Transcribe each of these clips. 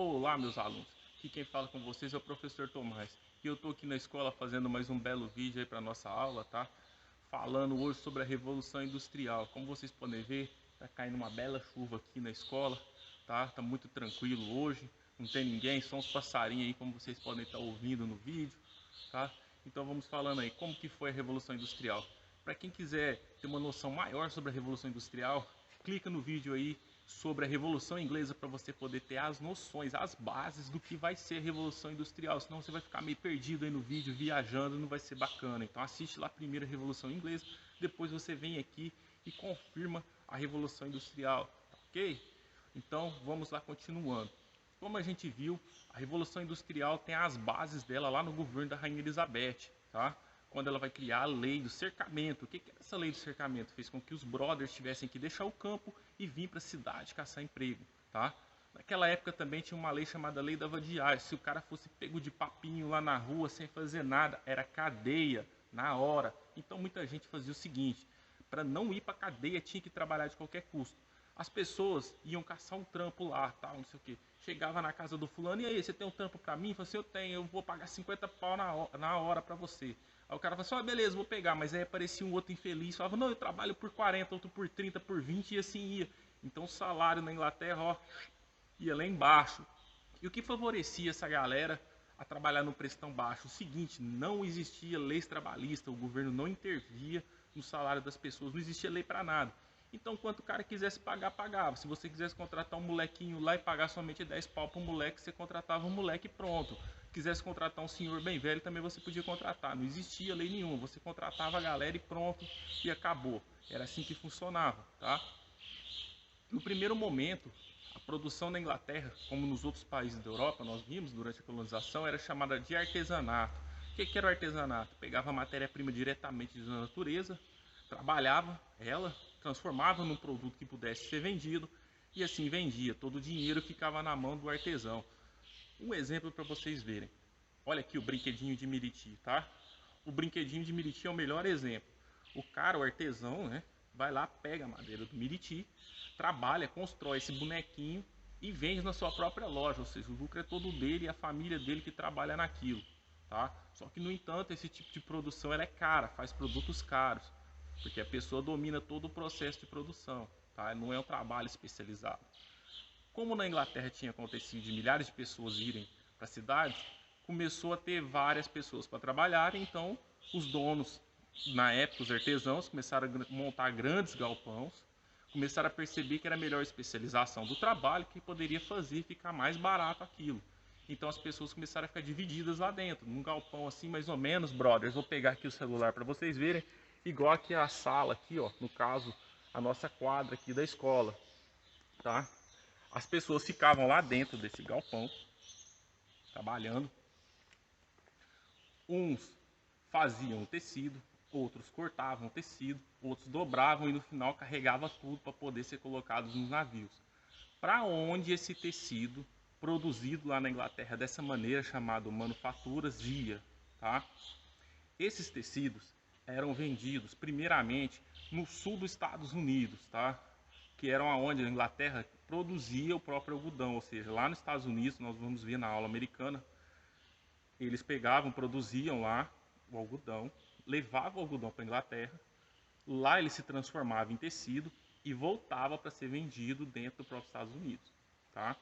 Olá, meus alunos. Aqui quem fala com vocês é o professor Tomás. E eu estou aqui na escola fazendo mais um belo vídeo aí para nossa aula, tá? Falando hoje sobre a Revolução Industrial. Como vocês podem ver, tá caindo uma bela chuva aqui na escola, tá? Tá muito tranquilo hoje, não tem ninguém, só uns passarinhos aí, como vocês podem estar ouvindo no vídeo, tá? Então vamos falando aí, como que foi a Revolução Industrial. Para quem quiser ter uma noção maior sobre a Revolução Industrial, clica no vídeo aí sobre a Revolução Inglesa para você poder ter as noções, as bases do que vai ser a Revolução Industrial. Senão você vai ficar meio perdido aí no vídeo, viajando, não vai ser bacana. Então assiste lá primeiro a Revolução Inglesa, depois você vem aqui e confirma a Revolução Industrial, ok? Então vamos lá continuando. Como a gente viu, a Revolução Industrial tem as bases dela lá no governo da Rainha Elizabeth, tá? Quando ela vai criar a lei do cercamento. O que era essa lei do cercamento? Fez com que os brothers tivessem que deixar o campo e vir para a cidade caçar emprego, tá? Naquela época também tinha uma lei chamada Lei da Vadiagem. Se o cara fosse pego de papinho lá na rua sem fazer nada, era cadeia na hora. Então muita gente fazia o seguinte: para não ir para cadeia tinha que trabalhar de qualquer custo. As pessoas iam caçar um trampo lá, tal, não sei o que. Chegava na casa do fulano, e aí, você tem um trampo pra mim? Eu falei assim, eu tenho, eu vou pagar 50 pau na hora pra você. Aí o cara falou assim, ó, beleza, vou pegar. Mas aí aparecia um outro infeliz, falava, não, eu trabalho por 40, outro por 30, por 20, e assim ia. Então o salário na Inglaterra, ó, ia lá embaixo. E o que favorecia essa galera a trabalhar no preço tão baixo? O seguinte, não existia leis trabalhistas, o governo não intervia no salário das pessoas, não existia lei para nada. Então, quanto o cara quisesse pagar, pagava. Se você quisesse contratar um molequinho lá e pagar somente 10 pau para um moleque, você contratava um moleque pronto. Quisesse contratar um senhor bem velho, também você podia contratar. Não existia lei nenhuma. Você contratava a galera e pronto, e acabou. Era assim que funcionava, tá? No primeiro momento, a produção na Inglaterra, como nos outros países da Europa, nós vimos durante a colonização, era chamada de artesanato. O que era o artesanato? Pegava a matéria-prima diretamente da natureza, trabalhava ela, transformava num produto que pudesse ser vendido e assim vendia. Todo o dinheiro ficava na mão do artesão. Um exemplo para vocês verem. Olha aqui o brinquedinho de Miriti, tá? O brinquedinho de Miriti é o melhor exemplo. O cara, o artesão, né, vai lá, pega a madeira do Miriti, trabalha, constrói esse bonequinho e vende na sua própria loja. Ou seja, o lucro é todo dele e a família dele que trabalha naquilo, tá? Só que, no entanto, esse tipo de produção ela é cara, faz produtos caros, porque a pessoa domina todo o processo de produção, tá? Não é um trabalho especializado. Como na Inglaterra tinha acontecido de milhares de pessoas irem para as cidades, começou a ter várias pessoas para trabalhar, então os donos, na época os artesãos, começaram a montar grandes galpões, começaram a perceber que era melhor a especialização do trabalho, que poderia fazer ficar mais barato aquilo. Então as pessoas começaram a ficar divididas lá dentro, num galpão assim mais ou menos, brothers. Vou pegar aqui o celular para vocês verem, igual aqui a sala aqui, ó, no caso a nossa quadra aqui da escola, tá? As pessoas ficavam lá dentro desse galpão, trabalhando. Uns faziam o tecido, outros cortavam o tecido, outros dobravam e no final carregavam tudo para poder ser colocados nos navios. Para onde esse tecido, produzido lá na Inglaterra dessa maneira, chamado manufaturas, ia, tá? Esses tecidos eram vendidos primeiramente no sul dos Estados Unidos, tá? Que eram aonde a Inglaterra produzia o próprio algodão, ou seja, lá nos Estados Unidos, nós vamos ver na aula americana, eles pegavam, produziam lá o algodão, levavam o algodão para a Inglaterra, lá ele se transformava em tecido e voltava para ser vendido dentro do próprio Estados Unidos, tá?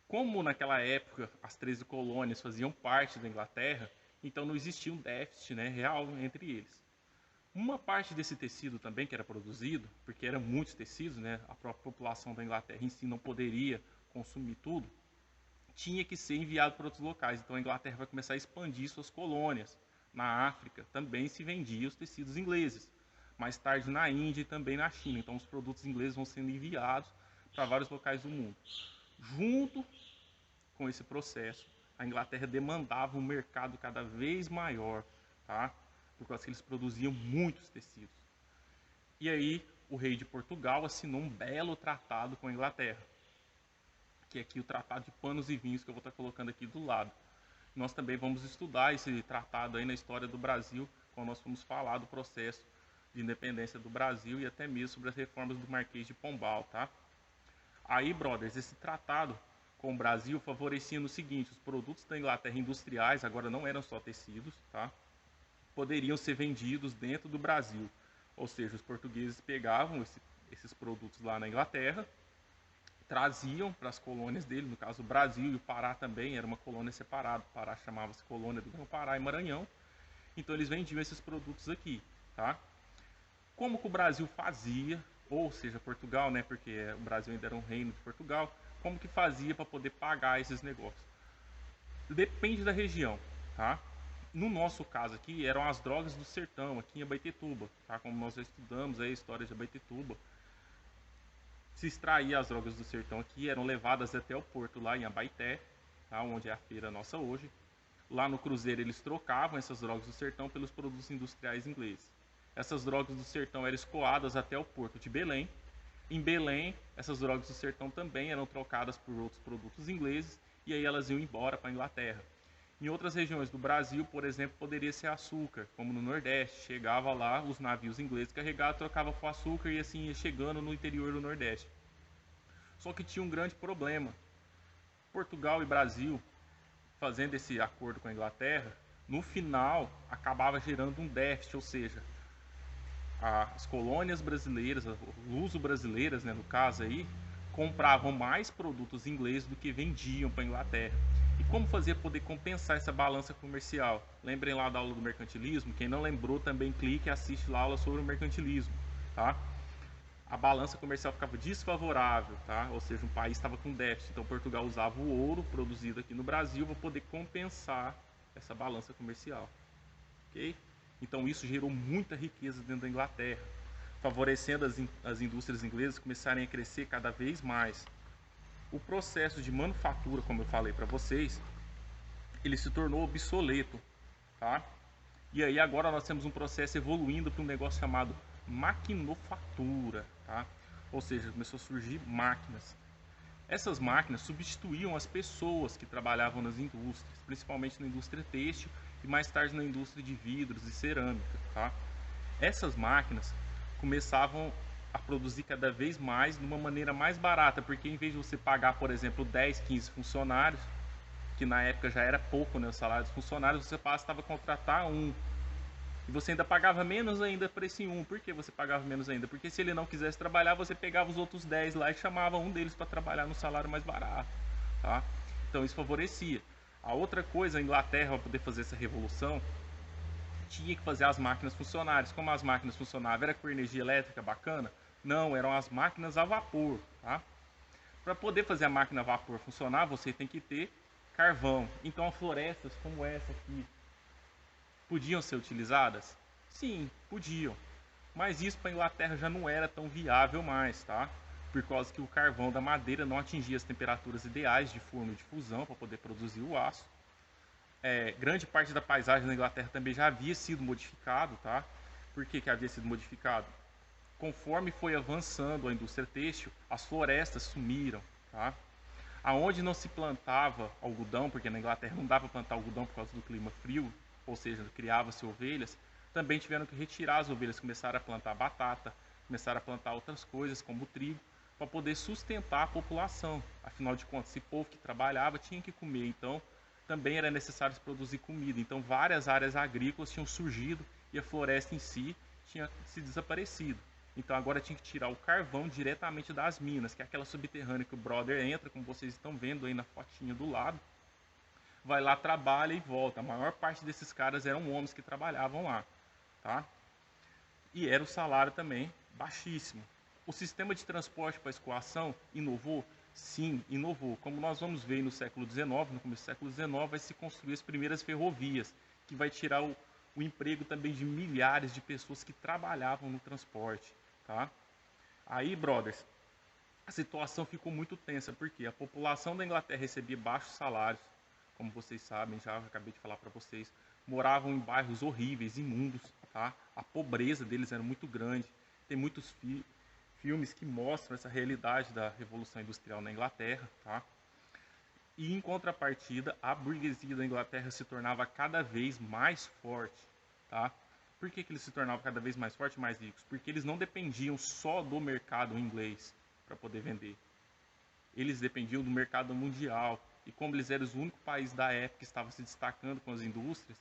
Como naquela época as 13 colônias faziam parte da Inglaterra, então não existia um déficit, né, real entre eles. Uma parte desse tecido também que era produzido, porque eram muitos tecidos, né, a própria população da Inglaterra em si não poderia consumir tudo, tinha que ser enviado para outros locais. Então a Inglaterra vai começar a expandir suas colônias. Na África também se vendia os tecidos ingleses. Mais tarde na Índia e também na China. Então os produtos ingleses vão sendo enviados para vários locais do mundo. Junto com esse processo, a Inglaterra demandava um mercado cada vez maior, tá? Por causa que eles produziam muitos tecidos. E aí o rei de Portugal assinou um belo tratado com a Inglaterra, que é aqui o Tratado de Panos e Vinhos, que eu vou estar colocando aqui do lado. Nós também vamos estudar esse tratado aí na história do Brasil, quando nós vamos falar do processo de independência do Brasil e até mesmo sobre as reformas do Marquês de Pombal, tá? Aí, brothers, esse tratado com o Brasil favorecia no seguinte: os produtos da Inglaterra industriais, agora não eram só tecidos, tá? Poderiam ser vendidos dentro do Brasil. Ou seja, os portugueses pegavam esses produtos lá na Inglaterra, traziam para as colônias dele, no caso o Brasil e o Pará também, era uma colônia separada. O Pará chamava-se Colônia do Grão-Pará e Maranhão. Então eles vendiam esses produtos aqui, tá? Como que o Brasil fazia, ou seja, Portugal, né, porque o Brasil ainda era um reino de Portugal, como que fazia para poder pagar esses negócios? Depende da região, tá? No nosso caso aqui, eram as drogas do sertão, aqui em Abaetetuba, tá? Como nós já estudamos aí a história de Abaetetuba. Se extraía as drogas do sertão aqui, eram levadas até o porto lá em Abaeté, tá? Onde é a feira nossa hoje. Lá no cruzeiro eles trocavam essas drogas do sertão pelos produtos industriais ingleses. Essas drogas do sertão eram escoadas até o porto de Belém. Em Belém, essas drogas do sertão também eram trocadas por outros produtos ingleses e aí elas iam embora para a Inglaterra. Em outras regiões do Brasil, por exemplo, poderia ser açúcar, como no Nordeste. Chegava lá, os navios ingleses carregados, trocavam por açúcar e assim ia chegando no interior do Nordeste. Só que tinha um grande problema. Portugal e Brasil, fazendo esse acordo com a Inglaterra, no final acabava gerando um déficit, ou seja, as colônias brasileiras, as luso-brasileiras, né, no caso aí, compravam mais produtos ingleses do que vendiam para a Inglaterra. E como fazer para poder compensar essa balança comercial? Lembrem lá da aula do mercantilismo. Quem não lembrou também clique e assiste lá a aula sobre o mercantilismo, tá? A balança comercial ficava desfavorável, tá? Ou seja, o país estava com déficit. Então Portugal usava o ouro produzido aqui no Brasil para poder compensar essa balança comercial, ok? Então isso gerou muita riqueza dentro da Inglaterra, favorecendo as indústrias inglesas começarem a crescer cada vez mais. O processo de manufatura, como eu falei para vocês, ele se tornou obsoleto, tá? E aí agora nós temos um processo evoluindo para um negócio chamado maquinofatura, tá? Ou seja, começou a surgir máquinas. Essas máquinas substituíam as pessoas que trabalhavam nas indústrias, principalmente na indústria têxtil e mais tarde na indústria de vidros e cerâmica, tá? Essas máquinas começavam a produzir cada vez mais de uma maneira mais barata, porque em vez de você pagar, por exemplo, 10, 15 funcionários, que na época já era pouco, né, o salário dos funcionários, você passava a contratar um. E você ainda pagava menos ainda para esse um. Por que você pagava menos ainda? Porque se ele não quisesse trabalhar, você pegava os outros 10 lá e chamava um deles para trabalhar no salário mais barato, tá? Então isso favorecia. A outra coisa, a Inglaterra, para poder fazer essa revolução, tinha que fazer as máquinas funcionarem. Como as máquinas funcionavam? Era com energia elétrica bacana? Não, eram as máquinas a vapor, tá? Para poder fazer a máquina a vapor funcionar, você tem que ter carvão. Então florestas como essa aqui podiam ser utilizadas? Sim, podiam. Mas isso para a Inglaterra já não era tão viável mais, tá? Por causa que o carvão da madeira não atingia as temperaturas ideais de forno de fusão para poder produzir o aço. Grande parte da paisagem na Inglaterra também já havia sido modificado, tá? Por que havia sido modificado? Conforme foi avançando a indústria têxtil, as florestas sumiram, tá? Aonde não se plantava algodão, porque na Inglaterra não dava para plantar algodão por causa do clima frio, ou seja, criava-se ovelhas, também tiveram que retirar as ovelhas, começaram a plantar batata, começaram a plantar outras coisas como trigo, para poder sustentar a população. Afinal de contas, esse povo que trabalhava tinha que comer, então também era necessário produzir comida. Então várias áreas agrícolas tinham surgido e a floresta em si tinha se desaparecido. Então agora tinha que tirar o carvão diretamente das minas, que é aquela subterrânea que o brother entra, como vocês estão vendo aí na fotinha do lado. Vai lá, trabalha e volta. A maior parte desses caras eram homens que trabalhavam lá, tá? E era o salário também baixíssimo. O sistema de transporte para escoação inovou? Sim, inovou. Como nós vamos ver no século XIX, no começo do século XIX, vai se construir as primeiras ferrovias, que vai tirar o emprego também de milhares de pessoas que trabalhavam no transporte, tá? Aí, brothers, a situação ficou muito tensa, porque a população da Inglaterra recebia baixos salários, como vocês sabem, já acabei de falar para vocês, moravam em bairros horríveis, imundos, tá? A pobreza deles era muito grande. Tem muitos filmes que mostram essa realidade da Revolução Industrial na Inglaterra, tá? E em contrapartida, a burguesia da Inglaterra se tornava cada vez mais forte, tá? Por que eles se tornavam cada vez mais fortes e mais ricos? Porque eles não dependiam só do mercado inglês para poder vender. eles dependiam do mercado mundial. E como eles eram o único país da época que estava se destacando com as indústrias,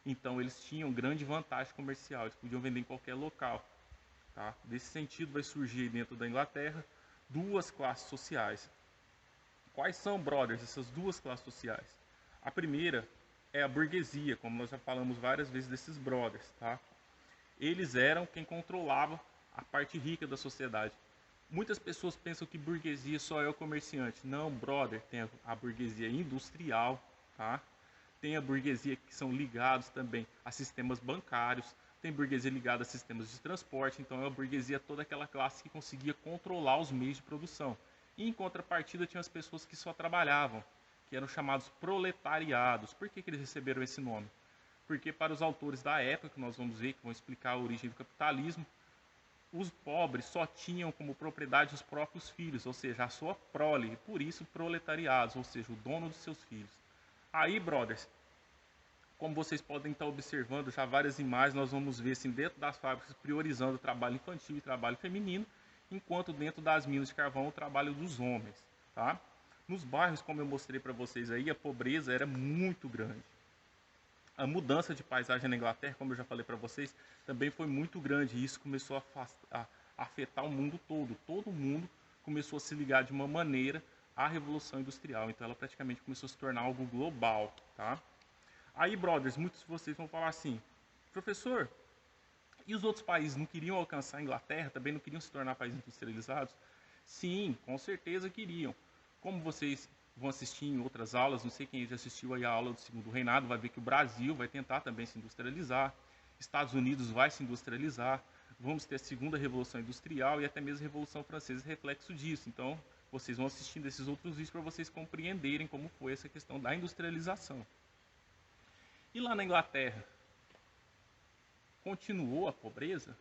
então eles tinham grande vantagem comercial, eles podiam vender em qualquer local. Tá? Desse sentido vai surgir dentro da Inglaterra duas classes sociais. Quais são, brothers, essas duas classes sociais? A primeira é a burguesia, como nós já falamos várias vezes desses brothers. Tá? Eles eram quem controlava a parte rica da sociedade. Muitas pessoas pensam que burguesia só é o comerciante. Não, brother, tem a burguesia industrial, tá? Tem a burguesia que são ligados também a sistemas bancários, tem burguesia ligada a sistemas de transporte, então é a burguesia toda aquela classe que conseguia controlar os meios de produção. E em contrapartida tinha as pessoas que só trabalhavam, que eram chamados proletariados. Por que eles receberam esse nome? Porque para os autores da época, que nós vamos ver, que vão explicar a origem do capitalismo, os pobres só tinham como propriedade os próprios filhos, ou seja, a sua prole, por isso proletariados, ou seja, o dono dos seus filhos. Aí, brothers, como vocês podem estar observando já várias imagens, nós vamos ver assim, dentro das fábricas priorizando o trabalho infantil e trabalho feminino, enquanto dentro das minas de carvão o trabalho dos homens. Tá? Nos bairros, como eu mostrei para vocês aí, a pobreza era muito grande. A mudança de paisagem na Inglaterra, como eu já falei para vocês, também foi muito grande. E isso começou a afetar o mundo todo. Todo mundo começou a se ligar de uma maneira à Revolução Industrial. Então ela praticamente começou a se tornar algo global. Tá? Aí, brothers, muitos de vocês vão falar assim, professor, e os outros países não queriam alcançar a Inglaterra? Também não queriam se tornar países industrializados? Sim, com certeza queriam. Como vocês vão assistir em outras aulas, não sei quem já assistiu aí a aula do Segundo Reinado, vai ver que o Brasil vai tentar também se industrializar, Estados Unidos vai se industrializar, vamos ter a segunda Revolução Industrial e até mesmo a Revolução Francesa, reflexo disso. Então, vocês vão assistindo esses outros vídeos para vocês compreenderem como foi essa questão da industrialização. E lá na Inglaterra, continuou a pobreza?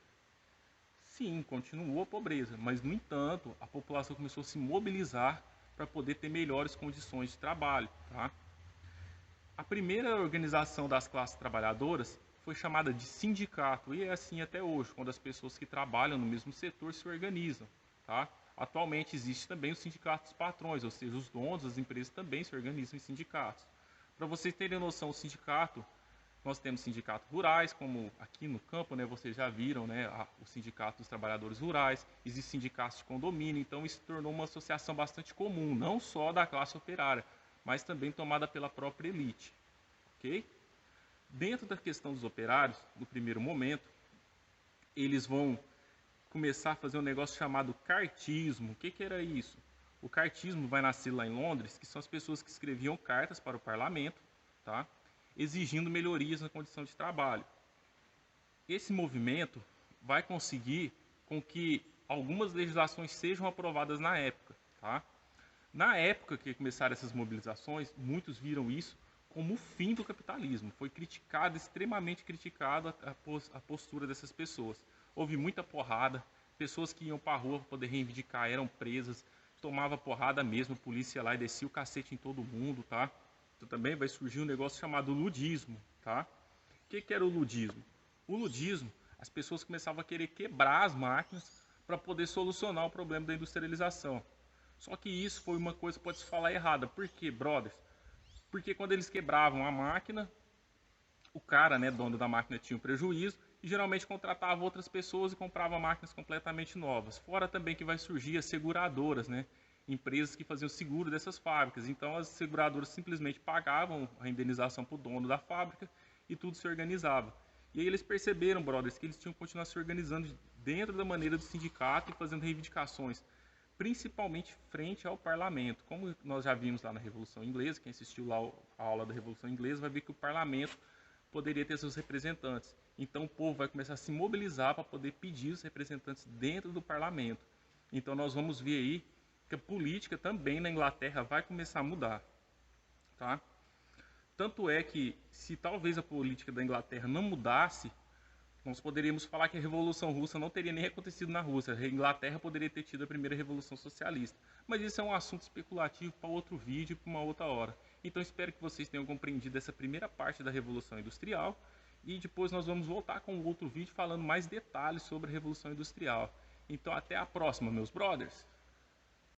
Sim, continuou a pobreza, mas, no entanto, a população começou a se mobilizar para poder ter melhores condições de trabalho. Tá? A primeira organização das classes trabalhadoras foi chamada de sindicato, e é assim até hoje, quando as pessoas que trabalham no mesmo setor se organizam. Tá? Atualmente existe também o sindicato dos patrões, ou seja, os donos das empresas também se organizam em sindicatos. Para vocês terem noção, o sindicato, nós temos sindicatos rurais, como aqui no campo, né, vocês já viram, né, o sindicato dos trabalhadores rurais, existem sindicatos de condomínio, então isso se tornou uma associação bastante comum, não só da classe operária, mas também tomada pela própria elite. Ok? Dentro da questão dos operários, no primeiro momento, eles vão começar a fazer um negócio chamado cartismo. O que era isso? O cartismo vai nascer lá em Londres, que são as pessoas que escreviam cartas para o parlamento, tá? Exigindo melhorias na condição de trabalho. Esse movimento vai conseguir com que algumas legislações sejam aprovadas na época. Tá? Na época que começaram essas mobilizações, muitos viram isso como o fim do capitalismo. Foi criticado, extremamente criticado a postura dessas pessoas. Houve muita porrada, pessoas que iam para a rua para poder reivindicar eram presas, tomava porrada mesmo, a polícia ia lá e descia o cacete em todo mundo, tá? Então também vai surgir um negócio chamado ludismo, tá? O que era o ludismo? O ludismo, as pessoas começavam a querer quebrar as máquinas para poder solucionar o problema da industrialização. Só que isso foi uma coisa que pode se falar errada. Por quê, brothers? Porque quando eles quebravam a máquina, o cara, né, dono da máquina, tinha um prejuízo e geralmente contratava outras pessoas e comprava máquinas completamente novas. Fora também que vai surgir as seguradoras, né? Empresas que faziam seguro dessas fábricas. Então as seguradoras simplesmente pagavam a indenização para o dono da fábrica e tudo se organizava. E aí eles perceberam, brothers, que eles tinham que continuar se organizando dentro da maneira do sindicato e fazendo reivindicações, principalmente frente ao parlamento. Como nós já vimos lá na Revolução Inglesa, quem assistiu lá a aula da Revolução Inglesa vai ver que o parlamento poderia ter seus representantes. Então o povo vai começar a se mobilizar para poder pedir os representantes dentro do parlamento. Então nós vamos ver aí que a política também na Inglaterra vai começar a mudar. Tá? Tanto é que, se talvez a política da Inglaterra não mudasse, nós poderíamos falar que a Revolução Russa não teria nem acontecido na Rússia. A Inglaterra poderia ter tido a primeira Revolução Socialista. Mas isso é um assunto especulativo para outro vídeo e para uma outra hora. Então espero que vocês tenham compreendido essa primeira parte da Revolução Industrial. E depois nós vamos voltar com outro vídeo falando mais detalhes sobre a Revolução Industrial. Então até a próxima, meus brothers!